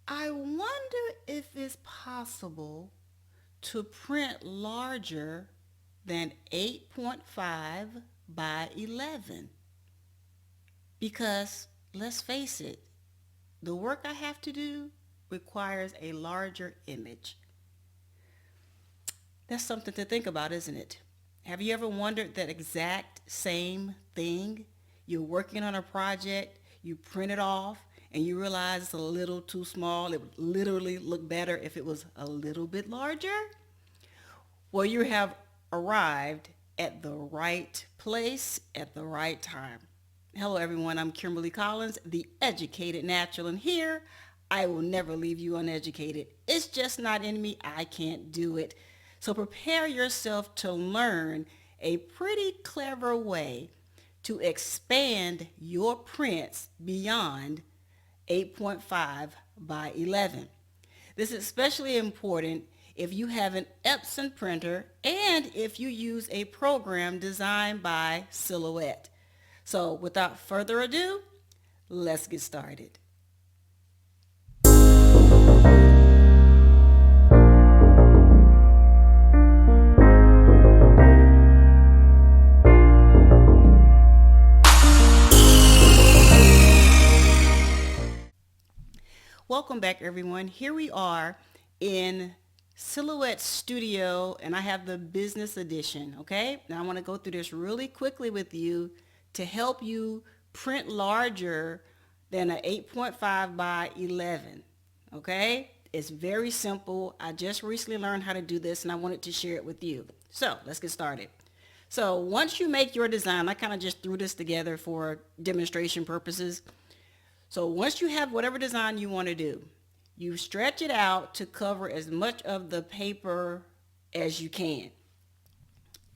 I wonder if it's possible to print larger than 8.5 by 11. Because let's face it, the work I have to do requires a larger image. That's something to think about, isn't it? Have you ever wondered that exact same thing? You're working on a project, you print it off, and you realize it's a little too small. It would literally look better if it was a little bit larger. Well, you have arrived at the right place at the right time. Hello, everyone. I'm Kimberly Collins, the educated natural, and here I will never leave you uneducated. It's just not in me. I can't do it. So prepare yourself to learn a pretty clever way to expand your prints beyond 8.5 by 11. This is especially important if you have an Epson printer and if you use a program designed by Silhouette. So without further ado, let's get started. Welcome back, everyone. Here we are in Silhouette Studio, and I have the business edition, okay? Now I want to go through this really quickly with you to help you print larger than an 8.5 by 11, okay? It's very simple. I just recently learned how to do this, and I wanted to share it with you. So let's get started. So once you make your design, I kind of just threw this together for demonstration purposes. So once you have whatever design you want to do, you stretch it out to cover as much of the paper as you can.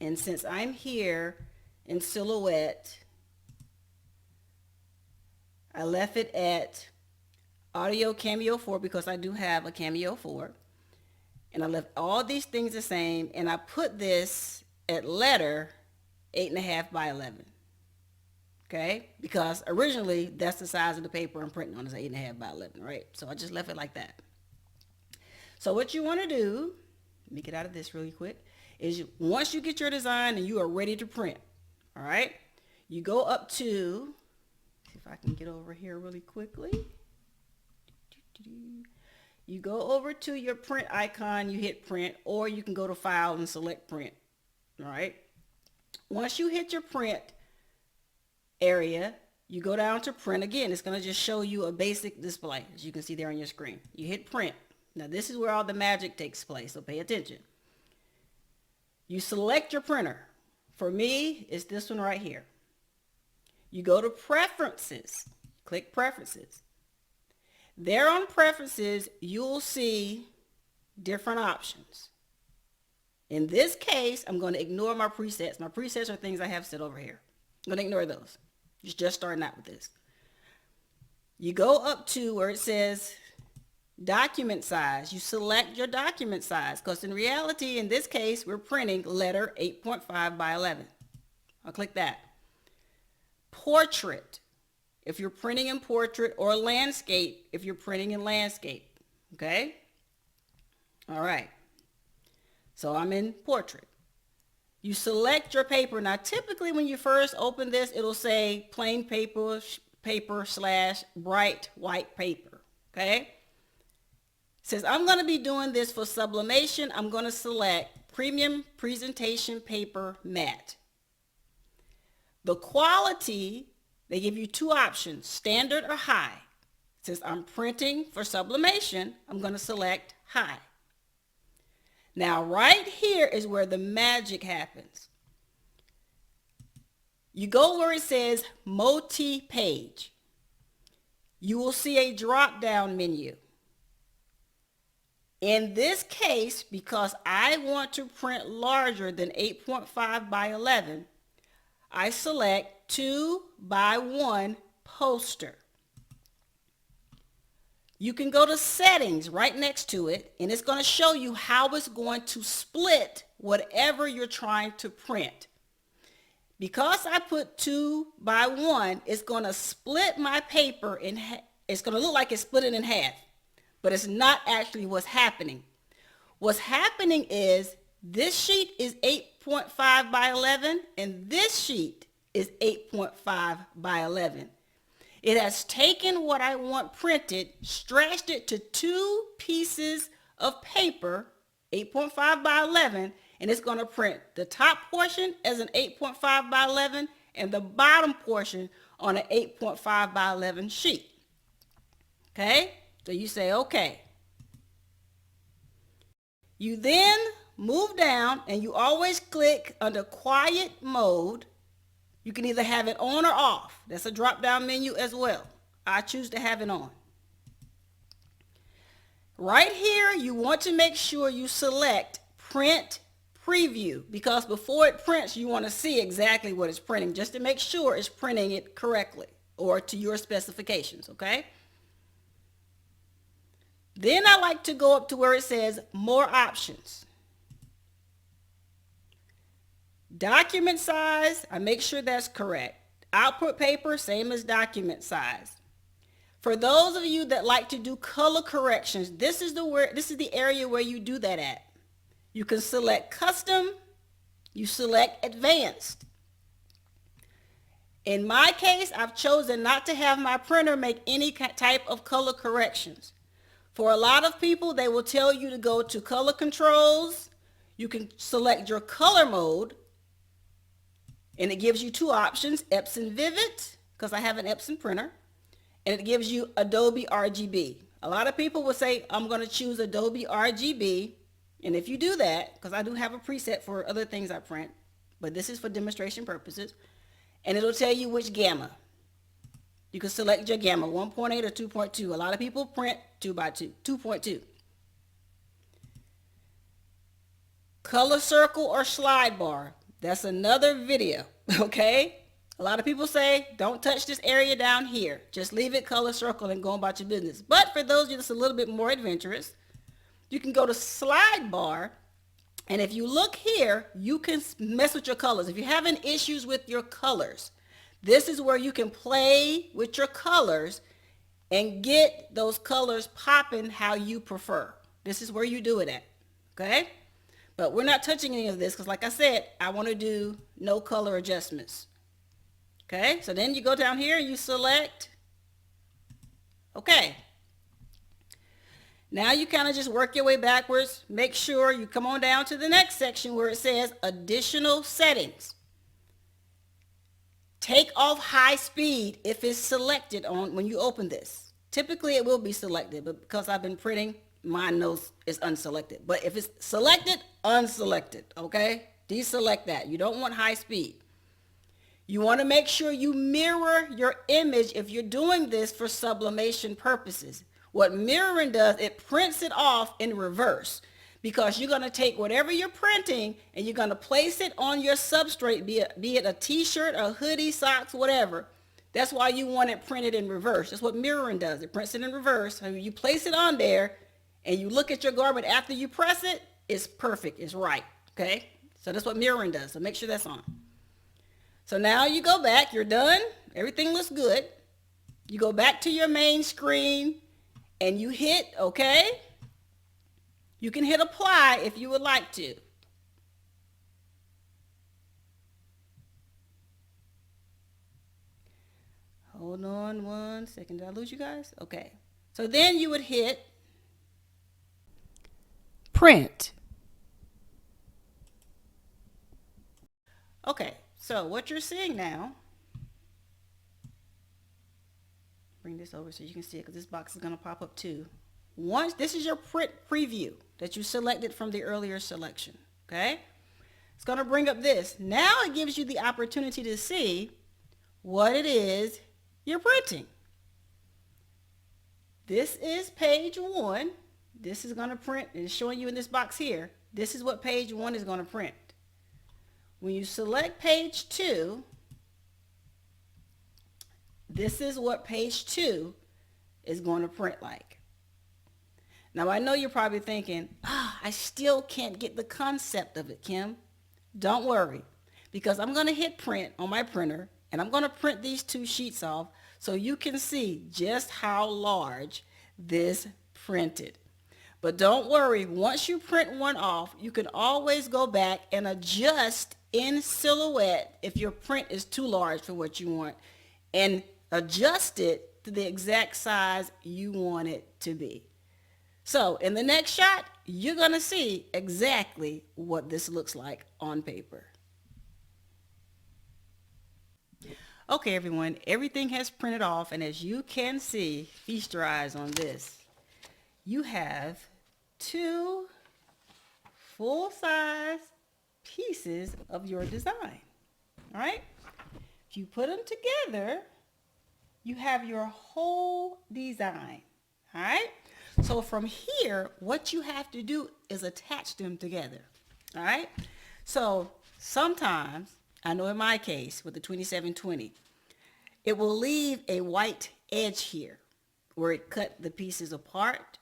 And since I'm here in Silhouette, I left it at Audio Cameo 4 because I do have a Cameo 4. And I left all these things the same, and I put this at letter 8.5 by 11. Okay, because originally that's the size of the paper I'm printing on is 8.5 by 11, right? So I just left it like that. So what you want to do, let me get out of this really quick, is once you get your design and you are ready to print, all right, you go up to, see if I can get over here really quickly. You go over to your print icon, you hit print, or you can go to file and select print, all right? Once you hit your print area, you go down to print again. It's going to just show you a basic display, as you can see there on your screen. You hit print. Now this is where all the magic takes place, so pay attention. You select your printer. For me, it's this one right here. You go to preferences. Click preferences. There on preferences, you'll see different options. In this case, I'm going to ignore my presets. My presets are things I have set over here. I'm going to ignore those. Just starting out with this. You go up to where it says document size. You select your document size because in reality, in this case, we're printing letter 8.5 by 11. I'll click that. Portrait, if you're printing in portrait, or landscape, if you're printing in landscape. Okay? All right. So I'm in portrait. You select your paper. Now, typically when you first open this, it'll say plain paper / bright white paper, okay? Since I'm going to be doing this for sublimation, I'm going to select premium presentation paper matte. The quality, they give you two options, standard or high. Since I'm printing for sublimation, I'm going to select high. Now, right here is where the magic happens. You go where it says multi-page. You will see a drop-down menu. In this case, because I want to print larger than 8.5 by 11, I select 2 by 1 poster. You can go to settings right next to it, and it's going to show you how it's going to split whatever you're trying to print. Because I put 2 by 1, it's going to split my paper in half. It's going to look like it's split it in half. but it's not actually what's happening. What's happening is this sheet is 8.5 by 11 and this sheet is 8.5 by 11. It has taken what I want printed, stretched it to two pieces of paper, 8.5 by 11, and it's going to print the top portion as an 8.5 by 11 and the bottom portion on an 8.5 by 11 sheet. Okay? So you say, okay. You then move down and you always click under quiet mode. You can either have it on or off. That's a drop-down menu as well. I choose to have it on. Right here, you want to make sure you select Print Preview, because before it prints, you want to see exactly what it's printing, just to make sure it's printing it correctly or to your specifications, okay? Then I like to go up to where it says More Options. Document size, I make sure that's correct. Output paper, same as document size. For those of you that like to do color corrections, this is the area where you do that at. You can select Custom, you select Advanced. In my case, I've chosen not to have my printer make any type of color corrections. For a lot of people, they will tell you to go to Color Controls. You can select your color mode, and it gives you two options, Epson Vivid, because I have an Epson printer, and it gives you Adobe RGB. A lot of people will say, I'm going to choose Adobe RGB, and if you do that, because I do have a preset for other things I print, but this is for demonstration purposes, and it'll tell you which gamma. You can select your gamma, 1.8 or 2.2. A lot of people print 2.2. Color circle or slide bar. That's another video, okay? A lot of people say, don't touch this area down here. Just leave it color circle and go about your business. But for those of you that's a little bit more adventurous, you can go to slide bar, and if you look here, you can mess with your colors. If you're having issues with your colors, this is where you can play with your colors and get those colors popping how you prefer. This is where you do it at, okay? But we're not touching any of this because, like I said, I want to do no color adjustments. Okay, so then you go down here and you select, okay. Now you kind of just work your way backwards. Make sure you come on down to the next section where it says Additional Settings. Take off high speed if it's selected on when you open this. Typically it will be selected, but because I've been printing, mine knows it's unselected. But if it's selected, unselected, okay? Deselect that. You don't want high speed. You want to make sure you mirror your image if you're doing this for sublimation purposes. What mirroring does, it prints it off in reverse, because you're going to take whatever you're printing and you're going to place it on your substrate, be it a t-shirt, a hoodie, socks, whatever. That's why you want it printed in reverse. That's what mirroring does. It prints it in reverse. So you place it on there and you look at your garment after you press it, it's perfect. It's right. Okay? So that's what mirroring does. So make sure that's on. So now you go back. You're done. Everything looks good. You go back to your main screen and you hit OK. You can hit apply if you would like to. Hold on 1 second. Did I lose you guys? Okay. So then you would hit print. Okay. So what you're seeing now, bring this over so you can see it, because this box is going to pop up too. Once this is your print preview that you selected from the earlier selection, okay? It's going to bring up this. Now it gives you the opportunity to see what it is you're printing. This is page 1. This is going to print, and it's showing you in this box here. This is what page 1 is going to print. When you select page 2, this is what page 2 is going to print like. Now I know you're probably thinking, I still can't get the concept of it, Kim. Don't worry, because I'm going to hit print on my printer and I'm going to print these two sheets off so you can see just how large this printed. But don't worry, once you print one off, you can always go back and adjust in Silhouette if your print is too large for what you want, and adjust it to the exact size you want it to be. So in the next shot, you're going to see exactly what this looks like on paper. Okay, everyone, everything has printed off, and as you can see, feast your eyes on this. You have 2 full-size pieces of your design. All right? If you put them together, you have your whole design. All right? So from here, what you have to do is attach them together. All right? So sometimes, I know in my case with the 2720, it will leave a white edge here where it cut the pieces apart.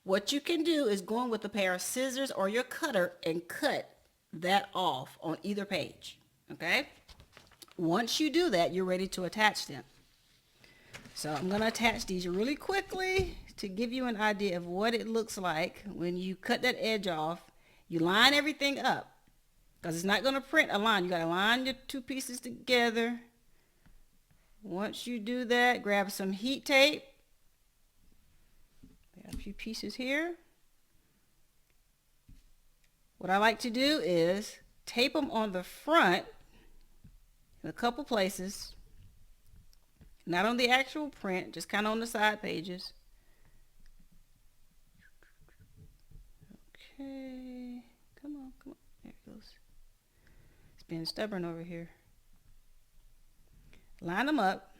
What you can do is go in with a pair of scissors or your cutter and cut that off on either page. Okay? Once you do that, you're ready to attach them. So I'm going to attach these really quickly to give you an idea of what it looks like when you cut that edge off. You line everything up because it's not going to print a line. You got to line your 2 pieces together. Once you do that, grab some heat tape. A few pieces here. What I like to do is tape them on the front in a couple places, not on the actual print, just kind of on the side pages. Okay, come on, there it goes. It's being stubborn over here. Line them up,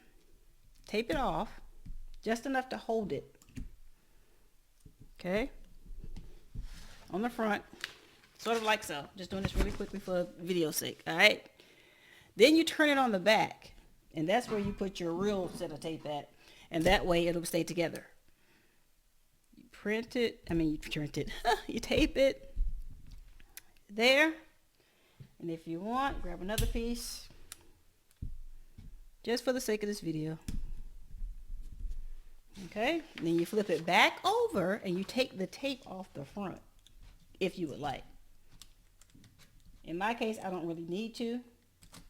tape it off, just enough to hold it. Okay, on the front, sort of like so. Just doing this really quickly for video's sake. All right, then you turn it on the back, and that's where you put your real set of tape at, and that way it'll stay together. You print it, you tape it there, and if you want, grab another piece just for the sake of this video. Okay, and then you flip it back over and you take the tape off the front if you would like. In my case, I don't really need to.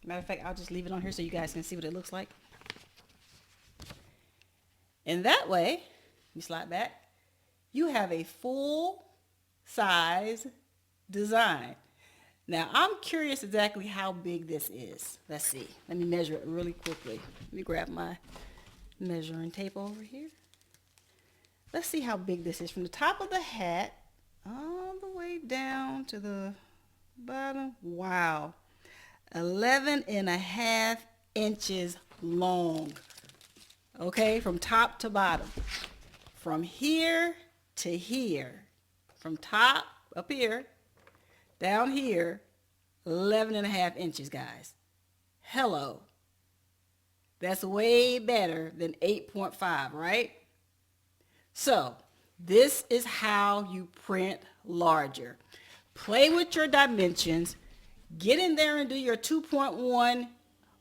Matter of fact, I'll just leave it on here so you guys can see what it looks like. And that way, you slide back, you have a full size design. Now, I'm curious exactly how big this is. Let's see. Let me measure it really quickly. Let me grab my measuring tape over here. Let's see how big this is from the top of the hat all the way down to the bottom. Wow, 11.5 inches long. Okay, from top to bottom, from here to here, from top up here down here, 11.5 inches, guys. Hello. That's way better than 8.5, right? So this is how you print larger. Play with your dimensions. Get in there and do your 2.1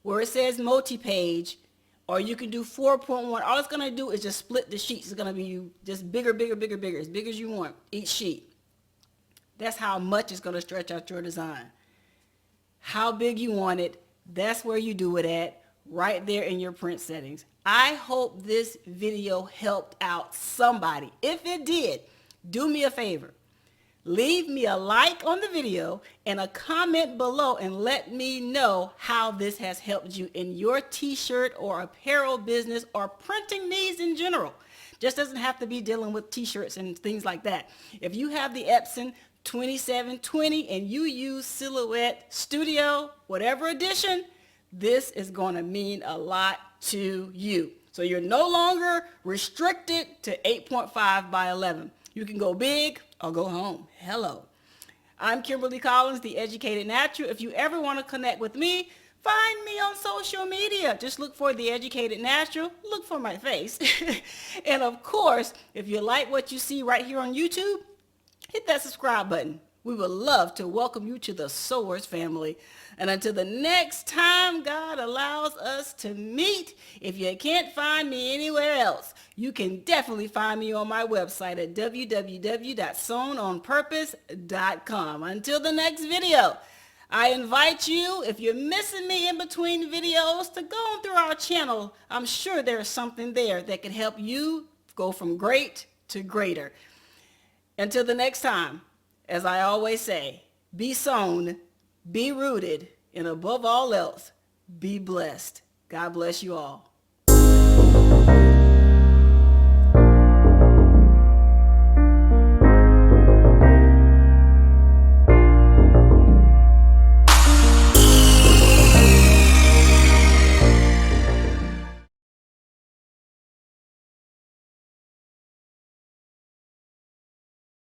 where it says multi-page, or you can do 4.1. All it's going to do is just split the sheets. It's going to be just bigger, bigger, bigger, bigger, as big as you want each sheet. That's how much it's going to stretch out your design. How big you want it, that's where you do it at. Right there in your print settings. I hope this video helped out somebody. If it did, do me a favor. Leave me a like on the video and a comment below and let me know how this has helped you in your t-shirt or apparel business or printing needs in general. Just doesn't have to be dealing with t-shirts and things like that. If you have the Epson 2720 and you use Silhouette Studio, whatever edition, this is going to mean a lot to you. So you're no longer restricted to 8.5 by 11. You can go big or go home. Hello. I'm Kimberly Collins, the Educated Natural. If you ever want to connect with me, find me on social media. Just look for the Educated Natural. Look for my face. And of course, if you like what you see right here on YouTube, hit that subscribe button. We would love to welcome you to the Sowers family. And until the next time God allows us to meet, if you can't find me anywhere else, you can definitely find me on my website at www.sownonpurpose.com. Until the next video, I invite you, if you're missing me in between videos, to go on through our channel. I'm sure there's something there that can help you go from great to greater. Until the next time, as I always say, be sown, be rooted, and above all else, be blessed. God bless you all.